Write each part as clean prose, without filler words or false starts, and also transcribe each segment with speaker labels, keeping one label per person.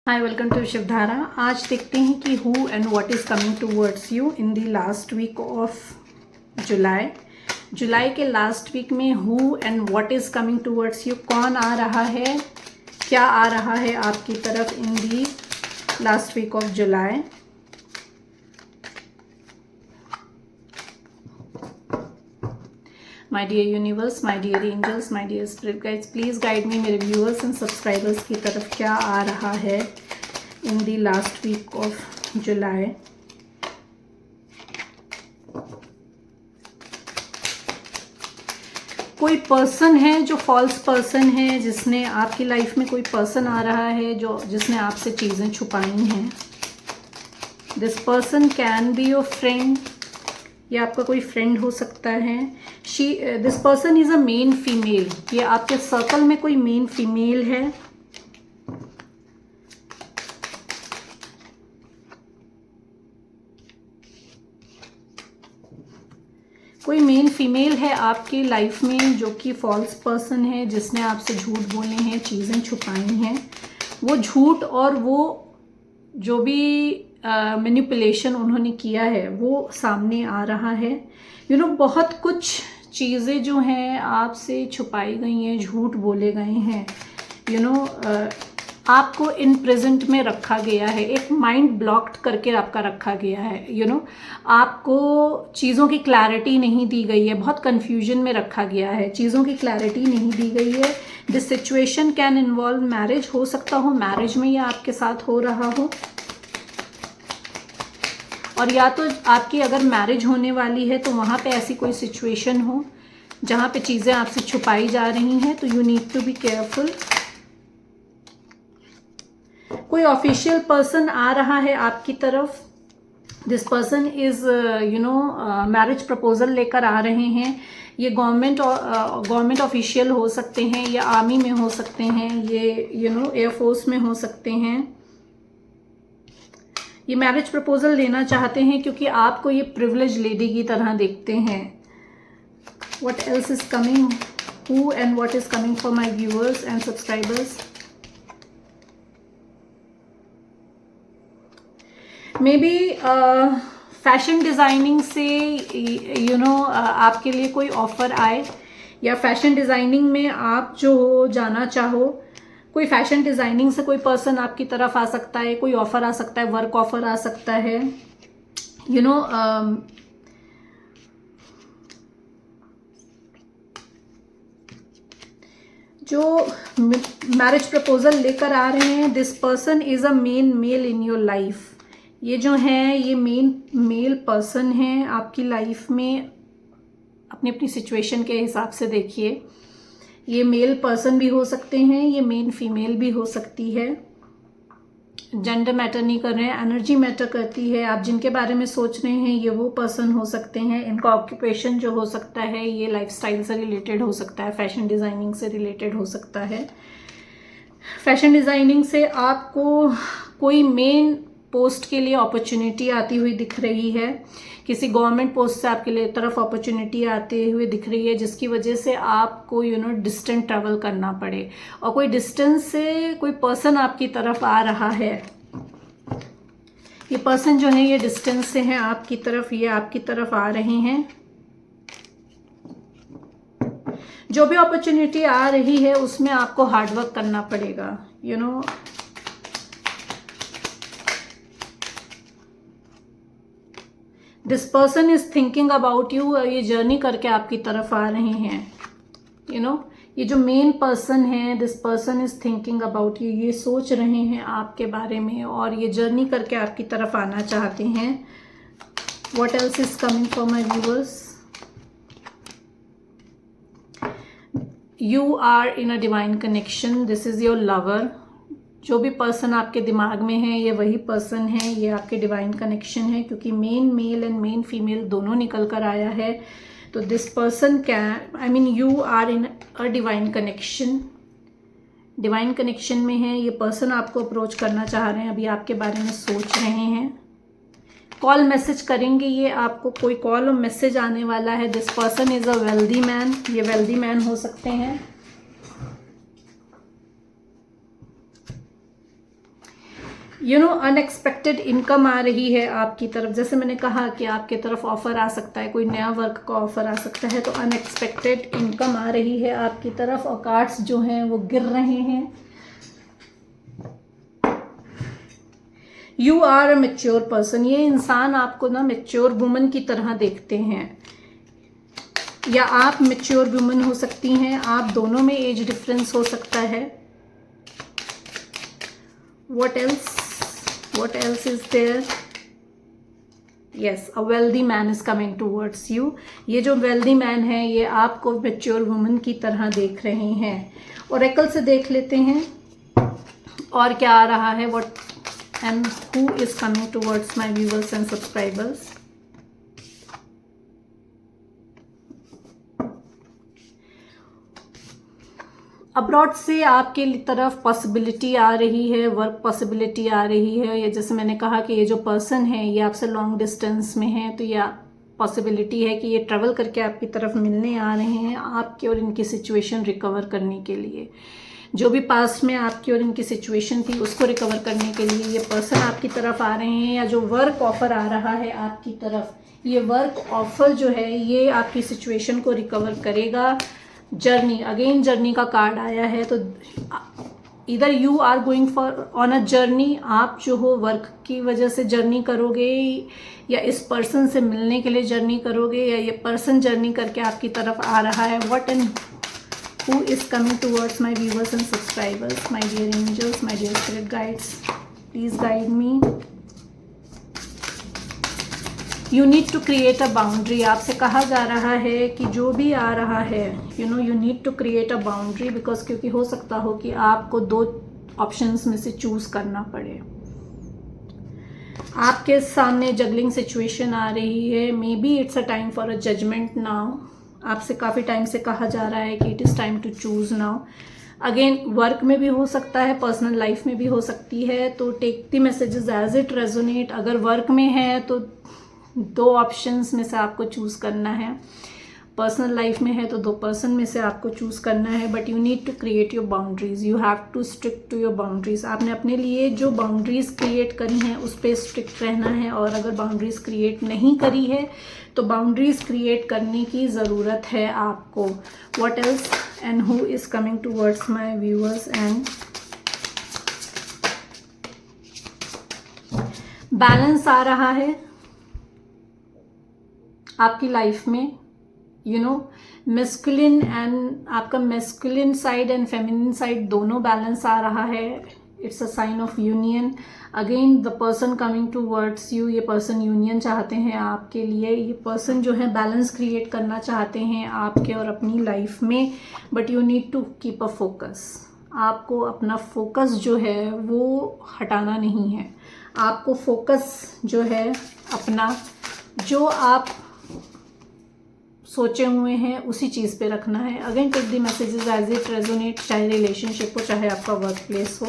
Speaker 1: Hi, welcome to Shivdhara. आज देखते हैं कि who and what is coming towards you in the last week of July के last week में who and what is coming towards you, कौन आ रहा है, क्या आ रहा है आपकी तरफ in the last week of July. My dear universe, my dear angels, my dear spirit guides, please guide me. मेरे व्यूअर्स एंड सब्सक्राइबर्स की तरफ क्या आ रहा है in the last week of July. कोई पर्सन है जो फॉल्स पर्सन है, जिसने आपकी लाइफ में कोई पर्सन आ रहा है जिसने आपसे चीज़ें छुपाई हैं। This person can be your friend, ये आपका कोई फ्रेंड हो सकता है। This person is a main female, ये आपके सर्कल में कोई मेन फीमेल है। कोई मेन फीमेल है आपकी लाइफ में जो कि फॉल्स पर्सन है, जिसने आपसे झूठ बोले हैं, चीज़ें छुपाई हैं। वो झूठ और वो जो भी मैनिपुलेशन उन्होंने किया है वो सामने आ रहा है। बहुत कुछ चीज़ें जो हैं आपसे छुपाई गई हैं, झूठ बोले गए हैं। आपको इन प्रेजेंट में रखा गया है, एक माइंड ब्लॉक्ड करके आपका रखा गया है। आपको चीज़ों की क्लैरिटी नहीं दी गई है, बहुत कन्फ्यूजन में रखा गया है, चीज़ों की क्लैरिटी नहीं दी गई है। This situation can involve marriage, हो सकता हो मैरिज में या आपके साथ हो रहा हो, और या तो आपकी अगर मैरिज होने वाली है तो वहाँ पे ऐसी कोई सिचुएशन हो जहाँ पे चीज़ें आपसे छुपाई जा रही हैं, तो you need to be careful. कोई ऑफिशियल पर्सन आ रहा है आपकी तरफ। This person is marriage proposal लेकर आ रहे हैं। ये गवर्नमेंट ऑफिशियल हो सकते हैं, या आर्मी में हो सकते हैं, ये एयरफोर्स में हो सकते हैं। ये मैरिज प्रपोजल लेना चाहते हैं क्योंकि आपको ये प्रिविलेज लेडी की तरह देखते हैं। What else is coming, who and what is coming for my viewers and subscribers. May be fashion designing से आपके लिए कोई ऑफ़र आए, या फैशन डिज़ाइनिंग में आप जो जाना चाहो, कोई फैशन डिज़ाइनिंग से कोई पर्सन आपकी तरफ आ सकता है, कोई ऑफ़र आ सकता है, वर्क ऑफ़र आ सकता है। जो मैरिज प्रपोजल लेकर आ रहे हैं, this person is a main male in your life. ये जो हैं ये मेन मेल पर्सन हैं आपकी लाइफ में। अपनी अपनी सिचुएशन के हिसाब से देखिए, ये मेल पर्सन भी हो सकते हैं, ये मेन फीमेल भी हो सकती है। जेंडर मैटर नहीं कर रहे हैं, एनर्जी मैटर करती है। आप जिनके बारे में सोच रहे हैं ये वो पर्सन हो सकते हैं। इनका ऑक्यूपेशन जो हो सकता है ये लाइफस्टाइल से रिलेटेड हो सकता है, फैशन डिज़ाइनिंग से रिलेटेड हो सकता है। फैशन डिज़ाइनिंग से आपको कोई मेन पोस्ट के लिए अपॉर्चुनिटी आती हुई दिख रही है। किसी गवर्नमेंट पोस्ट से आपके लिए तरफ अपॉर्चुनिटी आते हुए दिख रही है, जिसकी वजह से आपको डिस्टेंट ट्रैवल करना पड़े, और कोई डिस्टेंस से कोई पर्सन आपकी तरफ आ रहा है। ये पर्सन जो है ये डिस्टेंस से हैं आपकी तरफ, ये आपकी तरफ आ रहे हैं। जो भी अपॉर्चुनिटी आ रही है उसमें आपको हार्डवर्क करना पड़ेगा। This person is thinking about you, ये जर्नी करके आपकी तरफ आ रहे हैं। ये जो मेन पर्सन है, this person is thinking about you, ये सोच रहे हैं आपके बारे में और ये जर्नी करके आपकी तरफ आना चाहते हैं। What else is coming for my viewers. You are in a divine connection, this is your lover. जो भी पर्सन आपके दिमाग में है ये वही पर्सन है, ये आपके डिवाइन कनेक्शन है, क्योंकि main male and main female दोनों निकल कर आया है। तो this person can, you are in a divine connection, divine connection में है। ये पर्सन आपको अप्रोच करना चाह रहे हैं, अभी आपके बारे में सोच रहे हैं। कॉल मैसेज करेंगे ये आपको, कोई कॉल और मैसेज आने वाला है। This person is a wealthy man, ये वेल्दी मैन हो सकते हैं। अनएक्सपेक्टेड इनकम आ रही है आपकी तरफ। जैसे मैंने कहा कि आपके तरफ ऑफर आ सकता है, कोई नया वर्क का ऑफर आ सकता है, तो अनएक्सपेक्टेड इनकम आ रही है आपकी तरफ और कार्ड्स जो हैं वो गिर रहे हैं। You are a mature person. ये इंसान आपको ना मेच्योर वुमन की तरह देखते हैं, या आप मेच्योर वुमन हो सकती हैं, आप दोनों में एज डिफरेंस हो सकता है। what else is there? Yes, a wealthy man is coming towards you। ये जो wealthy man है ये आपको mature woman की तरह देख रहे हैं। Oracle से देख लेते हैं और क्या आ रहा है। what and who is coming towards my viewers and subscribers? Abroad से आपके तरफ पॉसिबिलिटी आ रही है, वर्क पॉसिबिलिटी आ रही है। ये जैसे मैंने कहा कि ये जो पर्सन है ये आपसे लॉन्ग डिस्टेंस में है, तो ये पॉसिबिलिटी है कि ये ट्रैवल करके आपकी तरफ मिलने आ रहे हैं, आपके और इनकी सिचुएशन रिकवर करने के लिए। जो भी पास्ट में आपकी और इनकी सिचुएशन थी उसको रिकवर करने के लिए ये पर्सन आपकी तरफ आ रहे हैं। या जो वर्क ऑफर आ रहा है आपकी तरफ, ये वर्क ऑफर जो है ये आपकी सिचुएशन को रिकवर करेगा। जर्नी, अगेन जर्नी का कार्ड आया है, तो इधर you are going for on a journey. आप जो हो वर्क की वजह से जर्नी करोगे, या इस पर्सन से मिलने के लिए जर्नी करोगे, या ये पर्सन जर्नी करके आपकी तरफ आ रहा है। What and who is coming towards my viewers and subscribers, my dear angels, my dear spirit guides, please guide me. You need to create a boundary. आपसे कहा जा रहा है कि जो भी आ रहा है you need to create a boundary, because क्योंकि हो सकता हो कि आपको दो ऑप्शंस में से चूज करना पड़े। आपके सामने जगलिंग सिचुएशन आ रही है। Maybe it's a time for a judgement now. आपसे काफ़ी टाइम से कहा जा रहा है कि it is time to choose now. Again work में भी हो सकता है, पर्सनल लाइफ में भी हो सकती है, तो take the messages as it resonate. अगर वर्क में है तो दो ऑप्शंस में से आपको चूज करना है, पर्सनल लाइफ में है तो दो पर्सन में से आपको चूज करना है। But you need to create your boundaries, you have to stick to your boundaries. आपने अपने लिए जो बाउंड्रीज क्रिएट करी हैं उस पर स्ट्रिक्ट रहना है, और अगर बाउंड्रीज क्रिएट नहीं करी है तो बाउंड्रीज क्रिएट करने की ज़रूरत है आपको। What else and who is coming towards my viewers and balance आ रहा है आपकी लाइफ में। मेस्कुलिन एंड आपका masculine side and feminine side दोनों बैलेंस आ रहा है। It's a sign of union. Again the person coming towards you, ये पर्सन यूनियन चाहते हैं आपके लिए। ये पर्सन जो है बैलेंस क्रिएट करना चाहते हैं आपके और अपनी लाइफ में। But you need to keep a focus. आपको अपना फोकस जो है वो हटाना नहीं है। आपको फोकस जो है अपना, जो आप सोचे हुए हैं उसी चीज़ पे रखना है। Again take the messages as it resonate, चाहे रिलेशनशिप हो चाहे आपका वर्क प्लेस हो।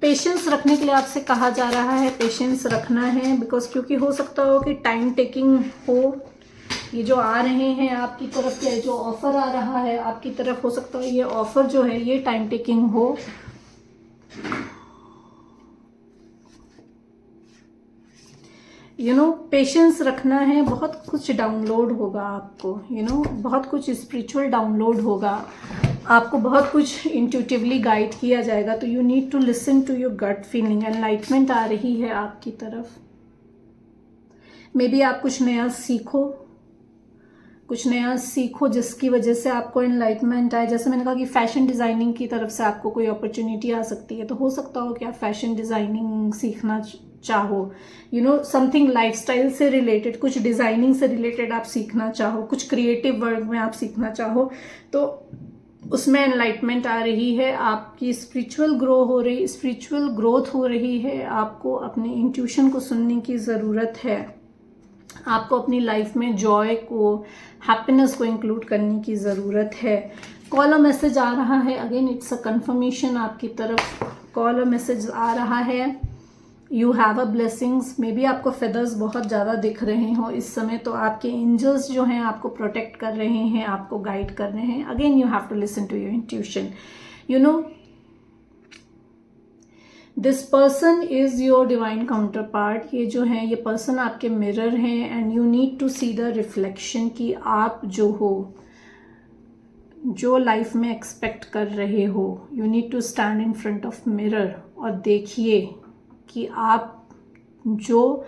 Speaker 1: पेशेंस रखने के लिए आपसे कहा जा रहा है, पेशेंस रखना है, बिकॉज क्योंकि हो सकता हो कि टाइम टेकिंग हो। ये जो आ रहे हैं आपकी तरफ, या जो ऑफर आ रहा है आपकी तरफ, हो सकता है ये ऑफर जो है ये टाइम टेकिंग हो। पेशेंस रखना है। बहुत कुछ डाउनलोड होगा आपको, बहुत कुछ स्पिरिचुअल डाउनलोड होगा आपको, बहुत कुछ इंट्यूटिवली गाइड किया जाएगा। तो you need to listen to your gut feeling. Enlightenment आ रही है आपकी तरफ। मे बी आप कुछ नया सीखो जिसकी वजह से आपको एनलाइटमेंट आए। जैसे मैंने कहा कि फैशन डिज़ाइनिंग की तरफ से आपको कोई अपॉर्चुनिटी आ सकती है, तो हो सकता हो कि आप फैशन डिज़ाइनिंग सीखना चाहो। समथिंग लाइफस्टाइल से रिलेटेड, कुछ डिज़ाइनिंग से रिलेटेड आप सीखना चाहो, कुछ क्रिएटिव वर्क में आप सीखना चाहो, तो उसमें एनलाइटमेंट आ रही है। आपकी स्पिरिचुअल ग्रोथ हो रही है। आपको अपनी इंट्यूशन को सुनने की ज़रूरत है। आपको अपनी लाइफ में जॉय को, हैप्पीनेस को इंक्लूड करने की ज़रूरत है। कॉल और मैसेज आ रहा है। अगेन इट्स अ कंफर्मेशन आपकी तरफ। कॉल और मैसेज आ रहा है। You have a blessings, may be आपको फेदर्स बहुत ज़्यादा दिख रहे हो इस समय, तो आपके एंजल्स जो हैं आपको प्रोटेक्ट कर रहे हैं, आपको गाइड कर रहे हैं. Again you have to listen to your intuition. You know this person is your divine counterpart. ये जो है ये पर्सन आपके मिरर हैं, and you need to see the reflection कि आप जो हो, जो लाइफ में एक्सपेक्ट कर रहे हो, you need to stand in front of mirror और देखिए कि आप जो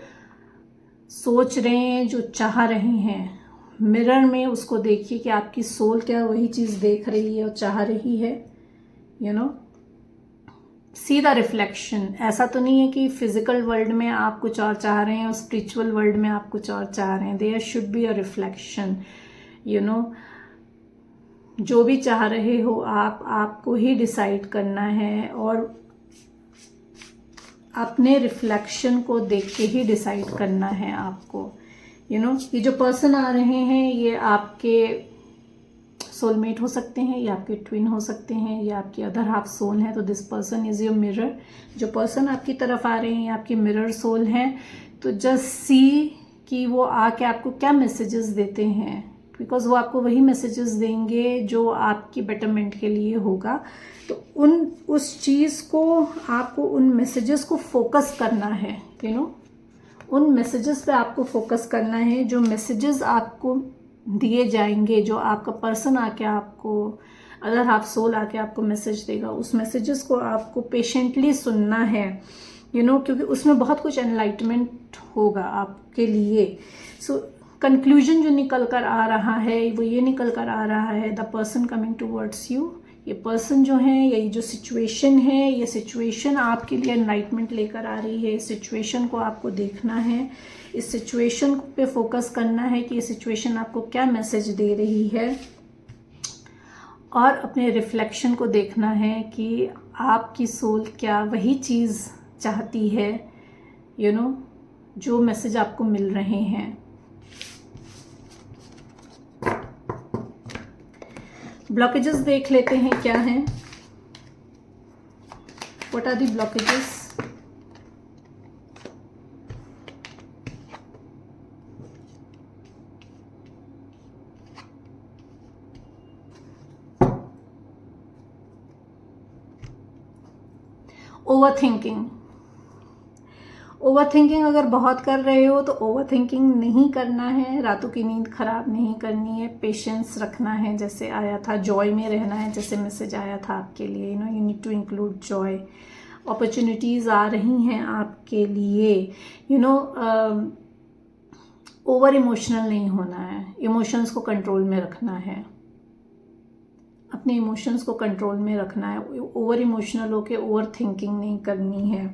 Speaker 1: सोच रहे हैं, जो चाह रहे हैं, मिरर में उसको देखिए कि आपकी सोल क्या वही चीज़ देख रही है और चाह रही है. You know C the reflection. ऐसा तो नहीं है कि फिजिकल वर्ल्ड में आप कुछ और चाह रहे हैं और स्पिरिचुअल वर्ल्ड में आप कुछ और चाह रहे हैं. There should be a reflection. You know जो भी चाह रहे हो आपको ही डिसाइड करना है, और अपने रिफ्लेक्शन को देख के ही डिसाइड करना है आपको. यू नो ये जो पर्सन आ रहे हैं ये आपके सोलमेट हो सकते हैं, ये आपके ट्विन हो सकते हैं, ये आपकी अदर हाफ सोल है. तो this person is your mirror. जो पर्सन आपकी तरफ आ रहे हैं ये आपकी मिरर सोल हैं. तो जस्ट सी कि वो आके आपको क्या मैसेजेस देते हैं, बिकॉज वो आपको वही मैसेजेस देंगे जो आपकी बेटरमेंट के लिए होगा. तो उस चीज़ को आपको, उन मैसेजेस को फोकस करना है. यू नो उन मैसेजेस पे आपको फोकस करना है. जो मैसेजेस आपको दिए जाएंगे, जो आपका पर्सन आके आपको, अदर हाफ सोल आके आपको मैसेज देगा, उस मैसेजेस को आपको पेशेंटली सुनना है. यू नो क्योंकि उसमें बहुत कुछ एनलाइटमेंट होगा आपके लिए. सो कंक्लूजन जो निकल कर आ रहा है वो ये निकल कर आ रहा है, the person coming towards you. ये पर्सन जो है, ये जो सिचुएशन है, ये सिचुएशन आपके लिए एनलाइटमेंट लेकर आ रही है. इस सिचुएशन को आपको देखना है, इस सिचुएशन पे फोकस करना है कि ये सिचुएशन आपको क्या मैसेज दे रही है, और अपने रिफ्लेक्शन को देखना है कि आपकी सोल क्या वही चीज़ चाहती है. यू नो जो मैसेज आपको मिल रहे हैं. ब्लॉकेजेस देख लेते हैं क्या हैं. What are the blockages? Overthinking. Overthinking अगर बहुत कर रहे हो तो ओवरथिंकिंग नहीं करना है. रातों की नींद खराब नहीं करनी है. पेशेंस रखना है, जैसे आया था जॉय में रहना है, जैसे मैसेज आया था आपके लिए. You need to include joy. Opportunities आ रही हैं आपके लिए. ओवर इमोशनल नहीं होना है. इमोशंस को कंट्रोल में रखना है. अपने इमोशंस को कंट्रोल में रखना है. ओवर इमोशनल होके ओवर थिंकिंग नहीं करनी है.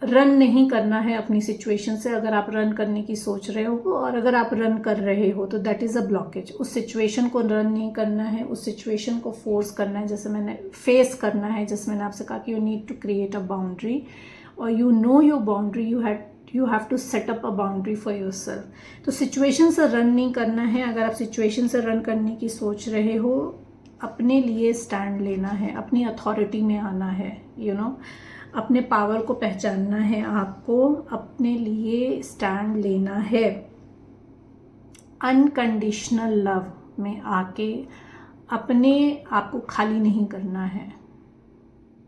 Speaker 1: रन नहीं करना है अपनी सिचुएशन से. अगर आप रन करने की सोच रहे हो और अगर आप रन कर रहे हो तो दैट इज़ अ ब्लॉकेज. उस सिचुएशन को रन नहीं करना है, उस सिचुएशन को फोर्स करना है, जैसे मैंने फेस करना है. जैसे मैंने आपसे कहा कि you need to create a boundary, और you know your boundary. You have to set up a boundary for yourself. तो सिचुएशन से रन नहीं करना है. अगर आप सिचुएशन से रन करने की सोच रहे हो, अपने लिए स्टैंड लेना है, अपनी अथॉरिटी में आना है. अपने पावर को पहचानना है. आपको अपने लिए स्टैंड लेना है. अनकंडीशनल लव में आके अपने आप को खाली नहीं करना है.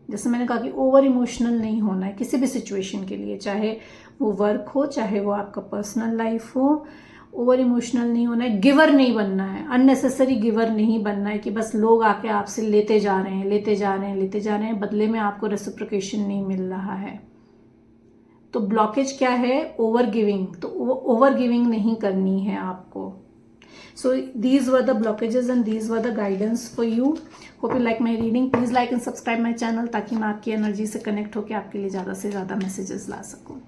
Speaker 1: जैसे मैंने कहा कि ओवर इमोशनल नहीं होना है किसी भी सिचुएशन के लिए, चाहे वो वर्क हो, चाहे वो आपका पर्सनल लाइफ हो. ओवर इमोशनल नहीं होना है. गिवर नहीं बनना है. अननेसेसरी गिवर नहीं बनना है कि बस लोग आके आपसे लेते जा रहे हैं, लेते जा रहे हैं, लेते जा रहे हैं, बदले में आपको रेसिप्रोकेशन नहीं मिल रहा है. तो ब्लॉकेज क्या है? Over giving. तो ओवर गिविंग नहीं करनी है आपको. So these were the blockages and these were the guidance for you. Hope you like my reading. Please like and subscribe my channel ताकि मैं आपकी एनर्जी से कनेक्ट होकर आपके लिए ज़्यादा से ज़्यादा मैसेजेस ला सकूँ.